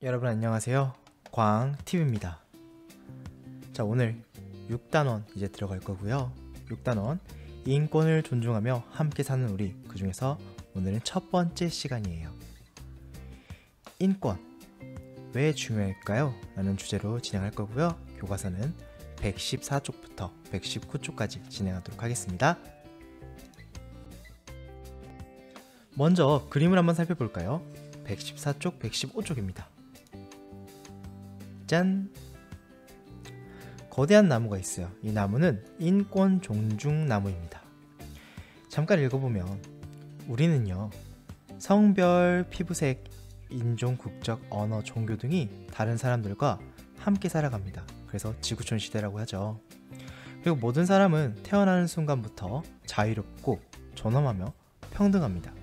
여러분 안녕하세요. 광TV입니다. 자, 오늘 6단원 이제 들어갈 거고요. 6단원 인권을 존중하며 함께 사는 우리, 그 중에서 오늘은 첫 번째 시간이에요. 인권 왜 중요할까요? 라는 주제로 진행할 거고요. 교과서는 114쪽부터 119쪽까지 진행하도록 하겠습니다. 먼저 그림을 한번 살펴볼까요? 114쪽, 115쪽입니다. 짠! 거대한 나무가 있어요. 이 나무는 인권 존중 나무입니다. 잠깐 읽어보면 우리는요, 성별, 피부색, 인종, 국적, 언어, 종교 등이 다른 사람들과 함께 살아갑니다. 그래서 지구촌 시대라고 하죠. 그리고 모든 사람은 태어나는 순간부터 자유롭고 존엄하며 평등합니다.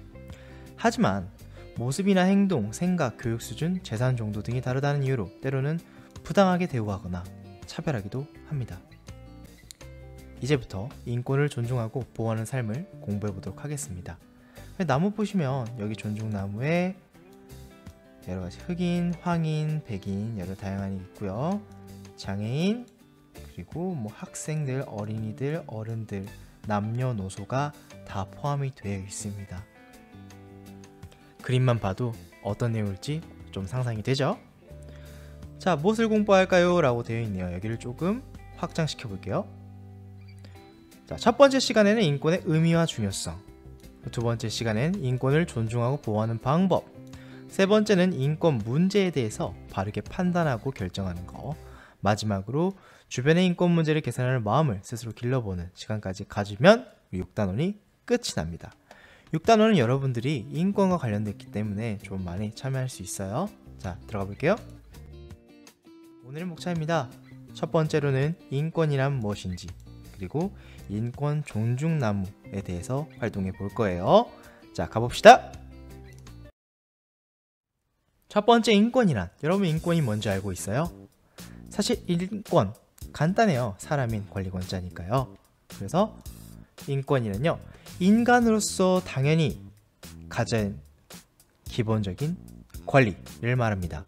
하지만 모습이나 행동, 생각, 교육 수준, 재산 정도 등이 다르다는 이유로 때로는 부당하게 대우하거나 차별하기도 합니다. 이제부터 인권을 존중하고 보호하는 삶을 공부해 보도록 하겠습니다. 나무 보시면 여기 존중나무에 여러가지 흑인, 황인, 백인 여러 다양한이 있고요. 장애인, 그리고 학생들, 어린이들, 어른들, 남녀노소가 다 포함이 되어 있습니다. 그림만 봐도 어떤 내용일지 좀 상상이 되죠? 자, 무엇을 공부할까요? 라고 되어 있네요. 여기를 조금 확장시켜 볼게요. 자, 첫 번째 시간에는 인권의 의미와 중요성, 두 번째 시간엔 인권을 존중하고 보호하는 방법, 세 번째는 인권 문제에 대해서 바르게 판단하고 결정하는 거, 마지막으로 주변의 인권 문제를 개선하는 마음을 스스로 길러보는 시간까지 가지면 6단원이 끝이 납니다. 6단원은 여러분들이 인권과 관련됐기 때문에 좀 많이 참여할 수 있어요. 자, 들어가 볼게요. 오늘의 목차입니다. 첫 번째로는 인권이란 무엇인지, 그리고 인권 존중 나무에 대해서 활동해 볼 거예요. 자, 가봅시다. 첫 번째, 인권이란, 여러분 인권이 뭔지 알고 있어요? 사실 인권 간단해요. 사람인 권리권자니까요. 그래서 인권이란요, 인간으로서 당연히 가진 기본적인 권리를 말합니다.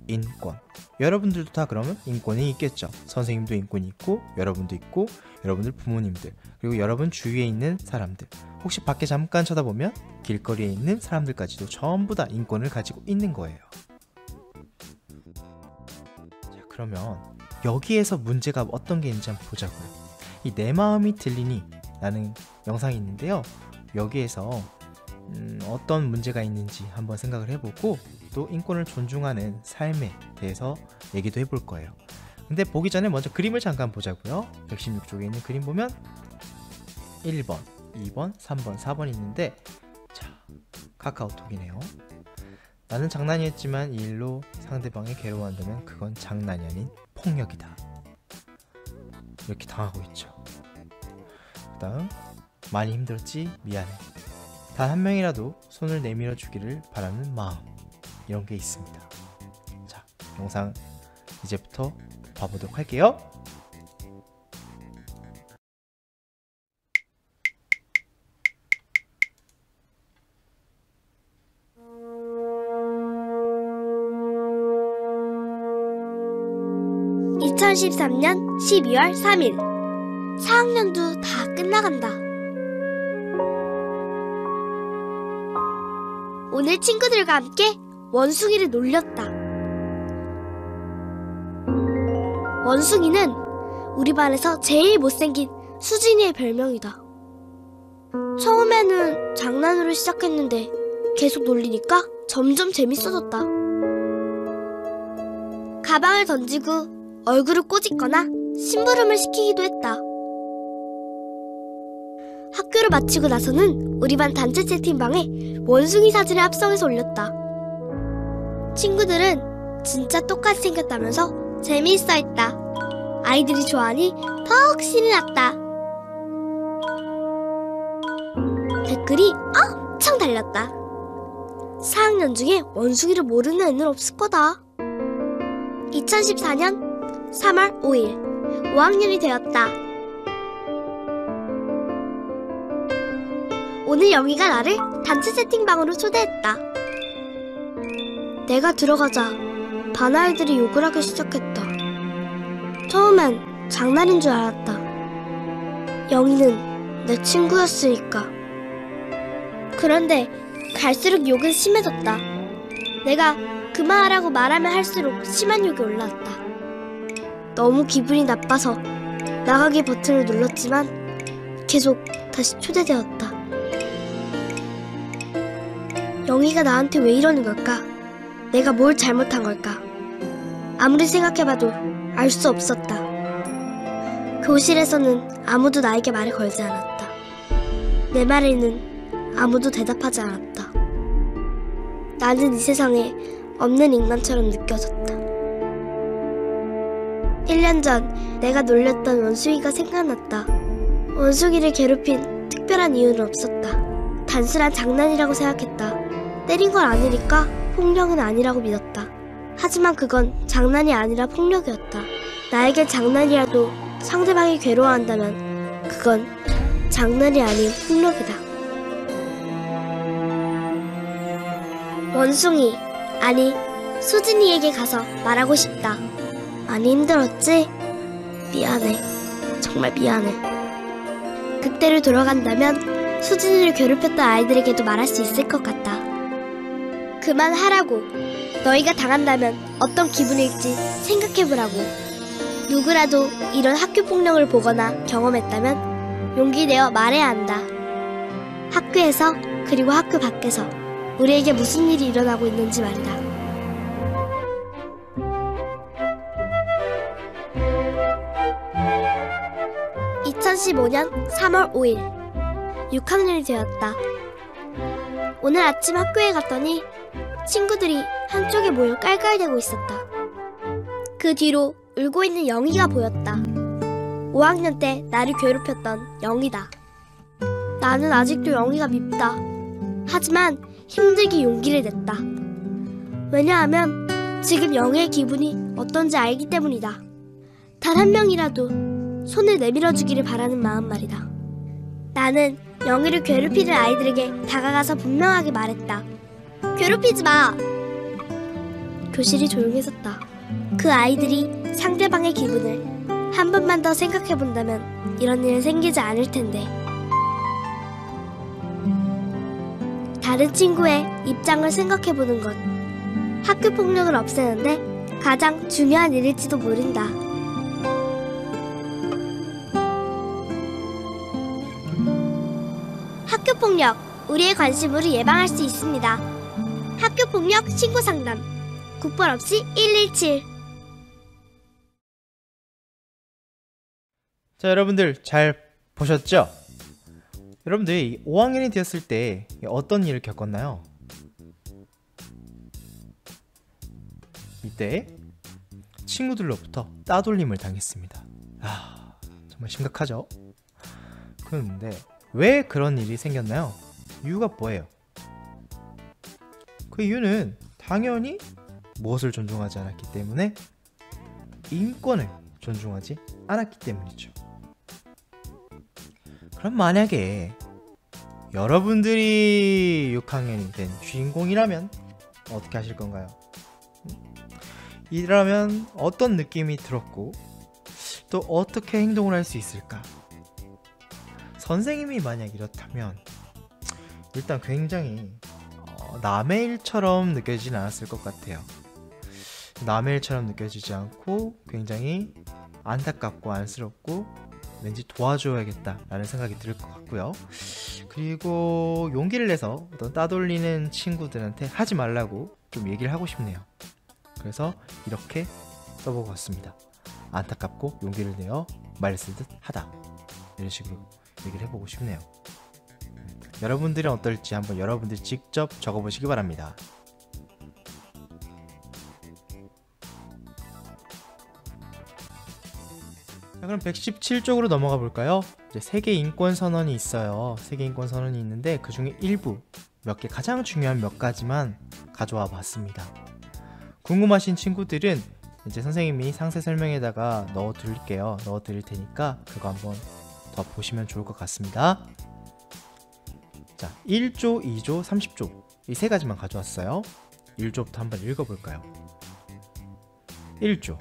인권. 여러분들도 다 그러면 인권이 있겠죠. 선생님도 인권이 있고, 여러분도 있고, 여러분들 부모님들, 그리고 여러분 주위에 있는 사람들, 혹시 밖에 잠깐 쳐다보면 길거리에 있는 사람들까지도 전부 다 인권을 가지고 있는 거예요. 자, 그러면 여기에서 문제가 어떤 게 있는지 한번 보자고요. 이 내 마음이 들리니 라는 영상이 있는데요, 여기에서 어떤 문제가 있는지 한번 생각을 해보고, 또 인권을 존중하는 삶에 대해서 얘기도 해볼 거예요. 근데 보기 전에 먼저 그림을 잠깐 보자고요. 116쪽에 있는 그림 보면 1번, 2번, 3번, 4번 있는데, 자, 카카오톡이네요. 나는 장난이었지만 이 일로 상대방이 괴로워한다면 그건 장난이 아닌 폭력이다. 이렇게 당하고 있죠. 그 다음, 많이 힘들었지? 미안해. 단 한 명이라도 손을 내밀어 주기를 바라는 마음, 이런 게 있습니다. 자, 영상 이제부터 봐보도록 할게요. (2013년 12월 3일) 4학년도 다 끝나간다. 오늘 친구들과 함께 원숭이를 놀렸다. 원숭이는 우리 반에서 제일 못생긴 수진이의 별명이다. 처음에는 장난으로 시작했는데 계속 놀리니까 점점 재밌어졌다. 가방을 던지고 얼굴을 꼬집거나 심부름을 시키기도 했다. 학교를 마치고 나서는 우리 반 단체 채팅방에 원숭이 사진을 합성해서 올렸다. 친구들은 진짜 똑같이 생겼다면서 재미있어 했다. 아이들이 좋아하니 더욱 신이 났다. 댓글이 엄청 달렸다. 4학년 중에 원숭이를 모르는 애는 없을 거다. 2014년 3월 5일 5학년이 되었다. 오늘 영희가 나를 단체 채팅방으로 초대했다. 내가 들어가자 반 아이들이 욕을 하기 시작했다. 처음엔 장난인 줄 알았다. 영희는 내 친구였으니까. 그런데 갈수록 욕은 심해졌다. 내가 그만하라고 말하면 할수록 심한 욕이 올라왔다. 너무 기분이 나빠서 나가기 버튼을 눌렀지만 계속 다시 초대되었다. 영희가 나한테 왜 이러는 걸까? 내가 뭘 잘못한 걸까? 아무리 생각해봐도 알 수 없었다. 교실에서는 아무도 나에게 말을 걸지 않았다. 내 말에는 아무도 대답하지 않았다. 나는 이 세상에 없는 인간처럼 느껴졌다. 1년 전 내가 놀렸던 원숭이가 생각났다. 원숭이를 괴롭힌 특별한 이유는 없었다. 단순한 장난이라고 생각했다. 때린 건 아니니까 폭력은 아니라고 믿었다. 하지만 그건 장난이 아니라 폭력이었다. 나에겐 장난이라도 상대방이 괴로워한다면 그건 장난이 아닌 폭력이다. 원숭이, 아니 수진이에게 가서 말하고 싶다. 많이 힘들었지? 미안해. 정말 미안해. 그때를 돌아간다면 수진이를 괴롭혔던 아이들에게도 말할 수 있을 것 같다. 그만하라고. 너희가 당한다면 어떤 기분일지 생각해보라고. 누구라도 이런 학교 폭력을 보거나 경험했다면 용기 내어 말해야 한다. 학교에서 그리고 학교 밖에서 우리에게 무슨 일이 일어나고 있는지 말이다. (2015년 3월 5일) 6학년이 되었다. 오늘 아침 학교에 갔더니 친구들이 한쪽에 모여 깔깔대고 있었다. 그 뒤로 울고 있는 영희가 보였다. 5학년 때 나를 괴롭혔던 영희다. 나는 아직도 영희가 밉다. 하지만 힘들게 용기를 냈다. 왜냐하면 지금 영희의 기분이 어떤지 알기 때문이다. 단 한 명이라도 손을 내밀어 주기를 바라는 마음 말이다. 나는 영희를 괴롭히는 아이들에게 다가가서 분명하게 말했다. 괴롭히지 마! 교실이 조용해졌다. 그 아이들이 상대방의 기분을 한 번만 더 생각해본다면 이런 일은 생기지 않을 텐데. 다른 친구의 입장을 생각해보는 것, 학교 폭력을 없애는데 가장 중요한 일일지도 모른다. 학교 폭력, 우리의 관심으로 예방할 수 있습니다. 학교 폭력 신고 상담, 국번 없이 117. 자, 여러분들 잘 보셨죠? 여러분들이 5학년이 되었을 때 어떤 일을 겪었나요? 이때 친구들로부터 따돌림을 당했습니다. 정말 심각하죠? 그런데 왜 그런 일이 생겼나요? 이유가 뭐예요? 그 이유는 당연히 무엇을 존중하지 않았기 때문에 인권을 존중하지 않았기 때문이죠. 그럼 만약에 여러분들이 6학년이 된 주인공이라면 어떻게 하실 건가요? 이라면 어떤 느낌이 들었고 또 어떻게 행동을 할 수 있을까? 선생님이 만약 이렇다면 일단 굉장히 남의 일처럼 느껴지진 않았을 것 같아요. 남의 일처럼 느껴지지 않고 굉장히 안타깝고 안쓰럽고 왠지 도와줘야겠다 라는 생각이 들 것 같고요. 그리고 용기를 내서 어떤 따돌리는 친구들한테 하지 말라고 좀 얘기를 하고 싶네요. 그래서 이렇게 써보고 왔습니다. 안타깝고 용기를 내어 말을 쓰듯 하다, 이런 식으로 얘기를 해보고 싶네요. 여러분들은 어떨지 한번 여러분들이 직접 적어보시기 바랍니다. 자, 그럼 117쪽으로 넘어가 볼까요? 이제 세계 인권 선언이 있어요. 세계 인권 선언이 있는데 그 중에 일부 몇 개, 가장 중요한 몇 가지만 가져와 봤습니다. 궁금하신 친구들은 이제 선생님이 상세 설명에다가 넣어 드릴 테니까 그거 한번 더 보시면 좋을 것 같습니다. 자, 1조, 2조, 30조 이 세 가지만 가져왔어요. 1조부터 한번 읽어볼까요? 1조.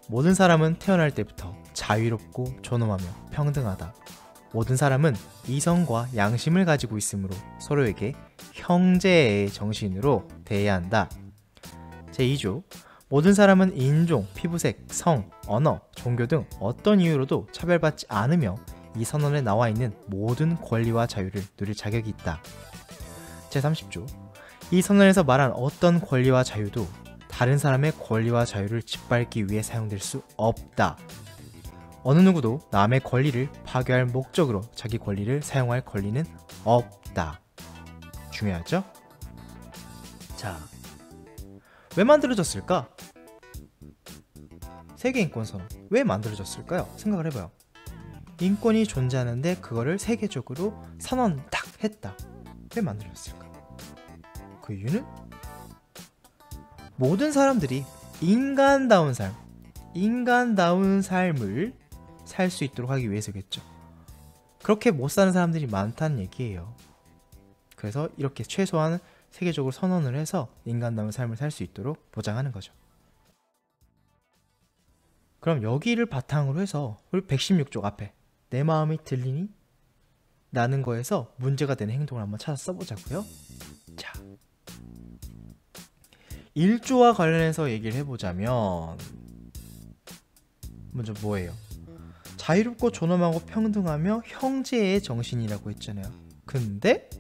모든 사람은 태어날 때부터 자유롭고 존엄하며 평등하다. 모든 사람은 이성과 양심을 가지고 있으므로 서로에게 형제의 정신으로 대해야 한다. 제2조. 모든 사람은 인종, 피부색, 성, 언어, 종교 등 어떤 이유로도 차별받지 않으며 이 선언에 나와 있는 모든 권리와 자유를 누릴 자격이 있다. 제30조. 이 선언에서 말한 어떤 권리와 자유도 다른 사람의 권리와 자유를 짓밟기 위해 사용될 수 없다. 어느 누구도 남의 권리를 파괴할 목적으로 자기 권리를 사용할 권리는 없다. 중요하죠? 자, 왜 만들어졌을까? 세계인권선언 왜 만들어졌을까요? 생각을 해봐요. 인권이 존재하는데 그거를 세계적으로 선언 딱 했다. 왜 만들어졌을까? 그 이유는 모든 사람들이 인간다운 삶을 살 수 있도록 하기 위해서겠죠. 그렇게 못 사는 사람들이 많다는 얘기예요. 그래서 이렇게 최소한 세계적으로 선언을 해서 인간다운 삶을 살 수 있도록 보장하는 거죠. 그럼 여기를 바탕으로 해서 우리 116쪽 앞에 내 마음이 들리니? 라는 거에서 문제가 되는 행동을 한번 찾아 써보자고요. 자, 1조와 관련해서 얘기를 해보자면 먼저 뭐예요? 자유롭고 존엄하고 평등하며 형제의 정신이라고 했잖아요. 근데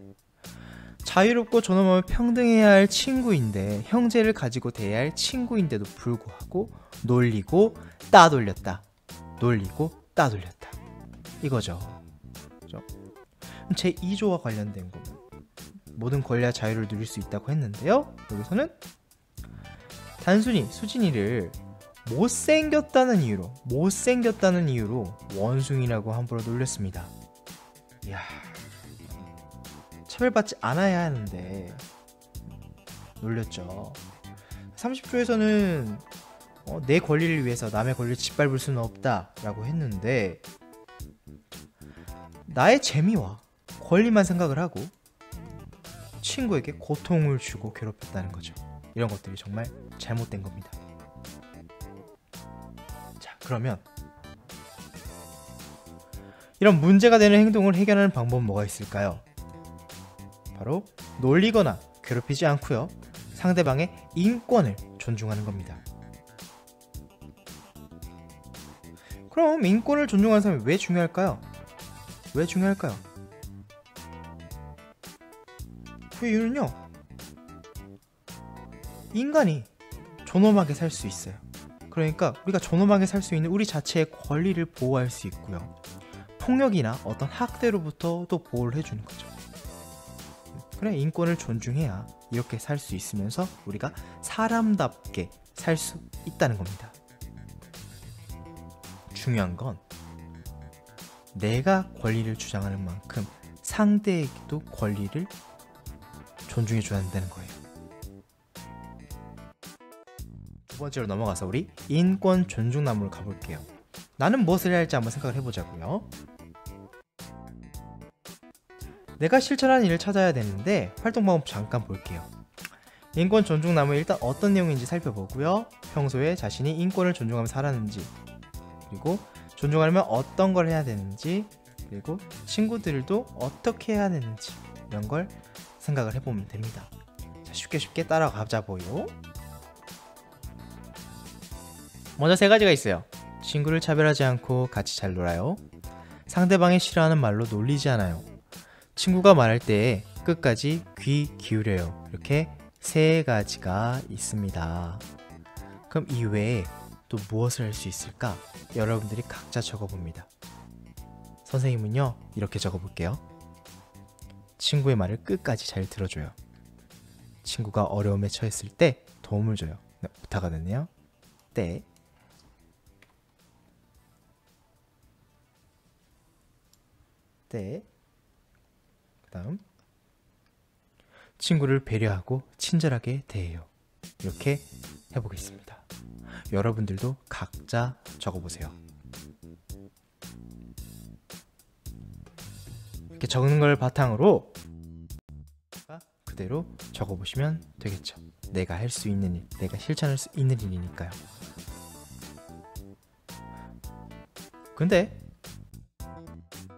자유롭고 존엄하며 평등해야 할 친구인데, 형제를 가지고 대해야 할 친구인데도 불구하고 놀리고 따돌렸다. 이거죠. 그렇죠? 제2조와 관련된 거면 모든 권리와 자유를 누릴 수 있다고 했는데요. 여기서는 단순히 수진이를 못생겼다는 이유로 원숭이라고 함부로 놀렸습니다. 이야, 차별받지 않아야 하는데 놀렸죠. 30조에서는 내 권리를 위해서 남의 권리를 짓밟을 수는 없다 라고 했는데, 나의 재미와 권리만 생각을 하고 친구에게 고통을 주고 괴롭혔다는 거죠. 이런 것들이 정말 잘못된 겁니다. 자, 그러면 이런 문제가 되는 행동을 해결하는 방법은 뭐가 있을까요? 바로 놀리거나 괴롭히지 않고요, 상대방의 인권을 존중하는 겁니다. 그럼 인권을 존중하는 사람이 왜 중요할까요? 그 이유는요, 인간이 존엄하게 살 수 있어요. 그러니까 우리가 존엄하게 살 수 있는 우리 자체의 권리를 보호할 수 있고요, 폭력이나 어떤 학대로부터 또 보호를 해주는 거죠. 그래, 인권을 존중해야 이렇게 살 수 있으면서 우리가 사람답게 살 수 있다는 겁니다. 중요한 건 내가 권리를 주장하는 만큼 상대에게도 권리를 존중해 줘야 한다는 거예요. 두 번째로 넘어가서 우리 인권 존중나무를 가볼게요. 나는 무엇을 해야 할지 한번 생각을 해보자고요. 내가 실천하는 일을 찾아야 되는데 활동 방법 잠깐 볼게요. 인권 존중나무에 일단 어떤 내용인지 살펴보고요, 평소에 자신이 인권을 존중하며 살았는지, 그리고 존중하려면 어떤 걸 해야 되는지, 그리고 친구들도 어떻게 해야 되는지, 이런 걸 생각을 해보면 됩니다. 자, 쉽게 따라가자 보요. 먼저 세 가지가 있어요. 친구를 차별하지 않고 같이 잘 놀아요. 상대방이 싫어하는 말로 놀리지 않아요. 친구가 말할 때 끝까지 귀 기울여요. 이렇게 세 가지가 있습니다. 그럼 이외에 또 무엇을 할 수 있을까? 여러분들이 각자 적어봅니다. 선생님은요, 이렇게 적어볼게요. 친구의 말을 끝까지 잘 들어줘요. 친구가 어려움에 처했을 때 도움을 줘요. 네, 오타가 됐네요. 때. 그 다음, 친구를 배려하고 친절하게 대해요. 이렇게 해보겠습니다. 여러분들도 각자 적어보세요. 이렇게 적는 걸 바탕으로 그대로 적어보시면 되겠죠. 내가 할 수 있는 일, 내가 실천할 수 있는 일이니까요. 근데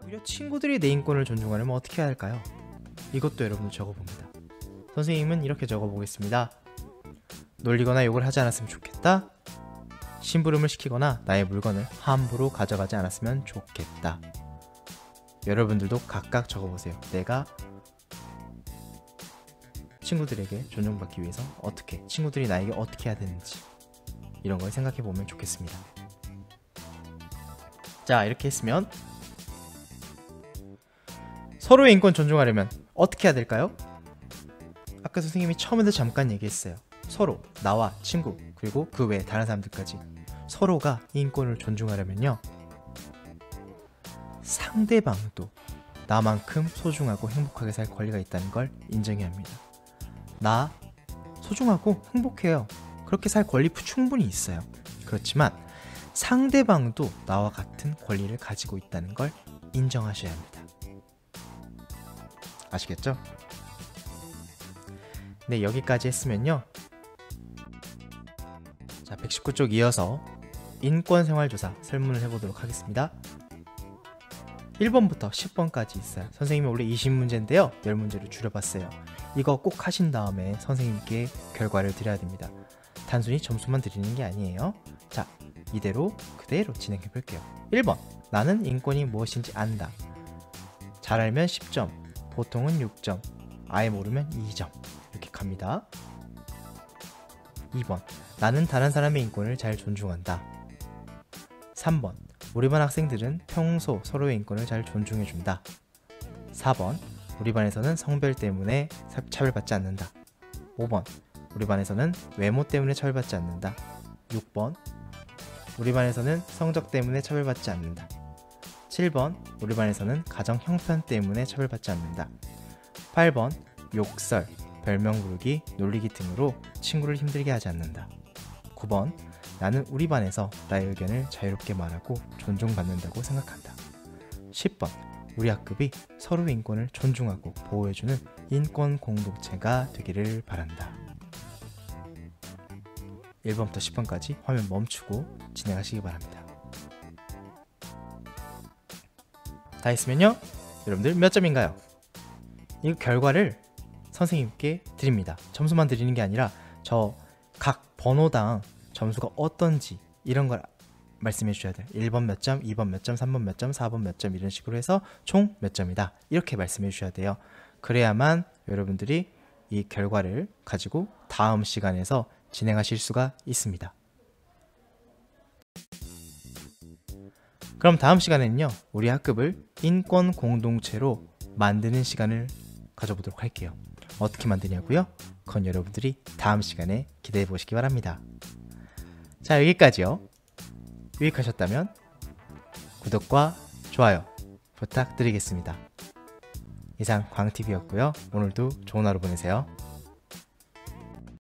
오히려 친구들이 내 인권을 존중하려면 어떻게 해야 할까요? 이것도 여러분들 적어봅니다. 선생님은 이렇게 적어보겠습니다. 놀리거나 욕을 하지 않았으면 좋겠다. 심부름을 시키거나 나의 물건을 함부로 가져가지 않았으면 좋겠다. 여러분들도 각각 적어보세요. 내가 친구들에게 존중받기 위해서 어떻게, 친구들이 나에게 어떻게 해야 되는지 이런 걸 생각해 보면 좋겠습니다. 자, 이렇게 했으면 서로의 인권 존중하려면 어떻게 해야 될까요? 아까 선생님이 처음에도 잠깐 얘기했어요. 서로, 나와 친구, 그리고 그 외에 다른 사람들까지 서로가 인권을 존중하려면요, 상대방도 나만큼 소중하고 행복하게 살 권리가 있다는 걸 인정해야 합니다. 나 소중하고 행복해요. 그렇게 살 권리 충분히 있어요. 그렇지만 상대방도 나와 같은 권리를 가지고 있다는 걸 인정하셔야 합니다. 아시겠죠? 네, 여기까지 했으면요, 자, 119쪽 이어서 인권생활조사 설문을 해보도록 하겠습니다. 1번부터 10번까지 있어요. 선생님이 원래 20문제인데요 10문제로 줄여봤어요. 이거 꼭 하신 다음에 선생님께 결과를 드려야 됩니다. 단순히 점수만 드리는 게 아니에요. 자, 이대로 그대로 진행해 볼게요. 1번, 나는 인권이 무엇인지 안다. 잘 알면 10점, 보통은 6점, 아예 모르면 2점. 이렇게 갑니다. 2번, 나는 다른 사람의 인권을 잘 존중한다. 3번, 우리 반 학생들은 평소 서로의 인권을 잘 존중해준다. 4번, 우리 반에서는 성별 때문에 차별받지 않는다. 5번, 우리 반에서는 외모 때문에 차별받지 않는다. 6번, 우리 반에서는 성적 때문에 차별받지 않는다. 7번, 우리 반에서는 가정 형편 때문에 차별받지 않는다. 8번, 욕설, 별명 부르기, 놀리기 등으로 친구를 힘들게 하지 않는다. 9번, 나는 우리 반에서 나의 의견을 자유롭게 말하고 존중받는다고 생각한다. 10번, 우리 학급이 서로의 인권을 존중하고 보호해주는 인권 공동체가 되기를 바란다. 1번부터 10번까지 화면 멈추고 진행하시기 바랍니다. 다 했으면요, 여러분들 몇 점인가요? 이 결과를 선생님께 드립니다. 점수만 드리는 게 아니라 저 각 번호당 점수가 어떤지 이런 걸 말씀해 주셔야 돼요. 1번 몇 점, 2번 몇 점, 3번 몇 점, 4번 몇 점, 이런 식으로 해서 총 몇 점이다, 이렇게 말씀해 주셔야 돼요. 그래야만 여러분들이 이 결과를 가지고 다음 시간에서 진행하실 수가 있습니다. 그럼 다음 시간에는요, 우리 학급을 인권 공동체로 만드는 시간을 가져보도록 할게요. 어떻게 만드냐고요? 그건 여러분들이 다음 시간에 기대해 보시기 바랍니다. 자, 여기까지요. 유익하셨다면 구독과 좋아요 부탁드리겠습니다. 이상 광TV였고요. 오늘도 좋은 하루 보내세요.